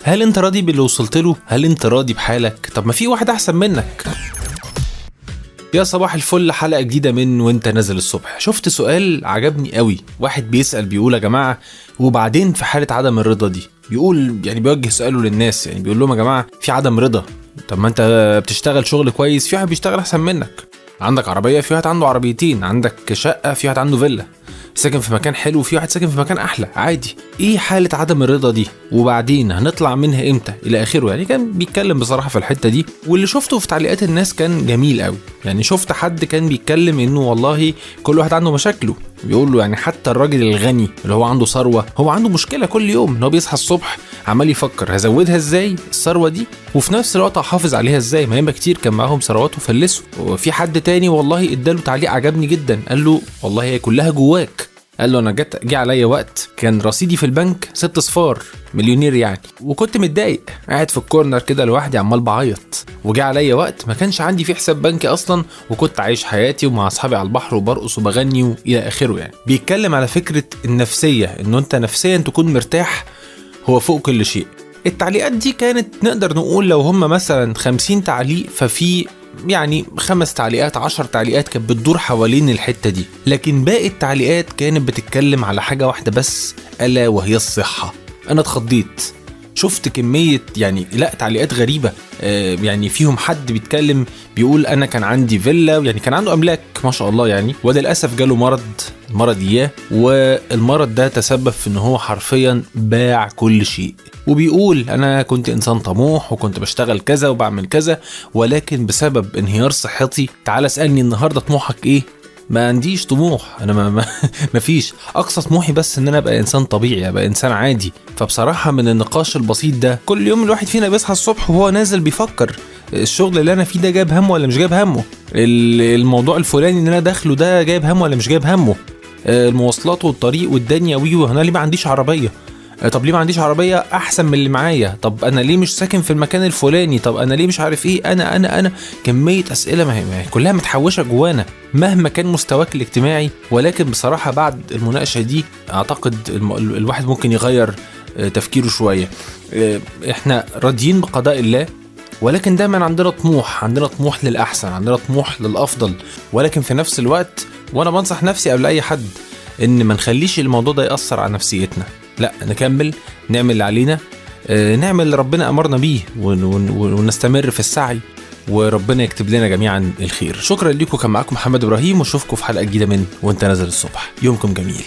هل انت راضي باللي وصلت له؟ هل انت راضي بحالك؟ طب ما في واحد احسن منك. يا صباح الفل، حلقة جديدة من وانت نازل الصبح. شفت سؤال عجبني قوي، واحد بيسأل بيقول يا جماعة، وبعدين في حالة عدم الرضا دي بيقول، يعني بيوجه سؤاله للناس، يعني بيقول لهم يا جماعة في عدم رضا. طب ما انت بتشتغل شغل كويس، في واحد بيشتغل احسن منك، عندك عربية في واحد عنده عربيتين، عندك شقة في واحد عنده فيلا، ساكن في مكان حلو في واحد ساكن في مكان احلى، عادي. ايه حالة عدم الرضا دي؟ وبعدين هنطلع منها امتى؟ الى اخره. يعني كان بيتكلم بصراحة في الحتة دي، واللي شفته في تعليقات الناس كان جميل قوي. يعني شفت حد كان بيتكلم انه والله كل واحد عنده مشاكله، بيقول له يعني حتى الراجل الغني اللي هو عنده ثروة هو عنده مشكلة كل يوم، ان هو بيصحى الصبح عمال يفكر هزودها ازاي الثروة دي، وفي نفس الوقت هحافظ عليها ازاي، ما ياما كتير كان معاهم ثروات وفلسوا. وفي حد تاني والله اداله تعليق عجبني جدا، قال له والله هي كلها جواك. قال له انا جه عليا وقت كان رصيدي في البنك 6 صفار، مليونير يعني، وكنت متضايق قاعد في الكورنر كده لوحدي عمال بعيط. وجه عليا وقت ما كانش عندي فيه حساب بنكي اصلا، وكنت عايش حياتي ومع اصحابي على البحر وبرقص وبغني والى اخره. يعني بيتكلم على فكرة النفسية، انه انت نفسيا تكون مرتاح هو فوق كل شيء. التعليقات دي كانت نقدر نقول لو هم مثلا 50 تعليق، ففي يعني 5 تعليقات 10 تعليقات كانت بتدور حوالين الحتة دي، لكن باقي التعليقات كانت بتتكلم على حاجة واحدة بس، ألا وهي الصحة. أنا اتخضيت، شفت كمية يعني لا تعليقات غريبة. يعني فيهم حد بيتكلم بيقول أنا كان عندي فيلا، يعني كان عنده أملاك ما شاء الله يعني، وللأسف جاله مرض إياه، والمرض ده تسبب في إن هو حرفيا باع كل شيء. وبيقول أنا كنت إنسان طموح وكنت بشتغل كذا وبعمل كذا، ولكن بسبب انهيار صحتي، تعال اسألني النهاردة طموحك إيه؟ ما عنديش طموح، انا ما فيش. اقصى طموحي بس ان انا ابقى انسان طبيعي، ابقى انسان عادي. فبصراحة من النقاش البسيط ده، كل يوم الواحد فينا بيصحى الصبح وهو نازل بيفكر الشغل اللي انا فيه ده جايب همه ولا مش جايب همه، الموضوع الفلاني اللي انا داخله ده جايب همه ولا مش جايب همه، المواصلات والطريق والدنيا انا ليه ما عنديش عربية؟ طب ليه ما عنديش عربية احسن من اللي معايا؟ طب انا ليه مش ساكن في المكان الفلاني؟ طب انا ليه مش عارف ايه؟ انا كمية اسئلة ما هي كلها متحوشة جوانا مهما كان مستواك الاجتماعي. ولكن بصراحة بعد المناقشة دي اعتقد الواحد ممكن يغير تفكيره شوية. احنا راضيين بقضاء الله، ولكن دايما عندنا طموح للأحسن، عندنا طموح للأفضل. ولكن في نفس الوقت، وانا بنصح نفسي قبل اي حد، ان ما نخليش الموضوع ده يأثر على نفسيتنا، لا نكمل نعمل اللي علينا، نعمل اللي ربنا أمرنا بيه، ونستمر في السعي، وربنا يكتب لنا جميعا الخير. شكرا لكم، كان معاكم محمد إبراهيم، واشوفكم في حلقة جديدة من وانت نازل الصبح. يومكم جميل.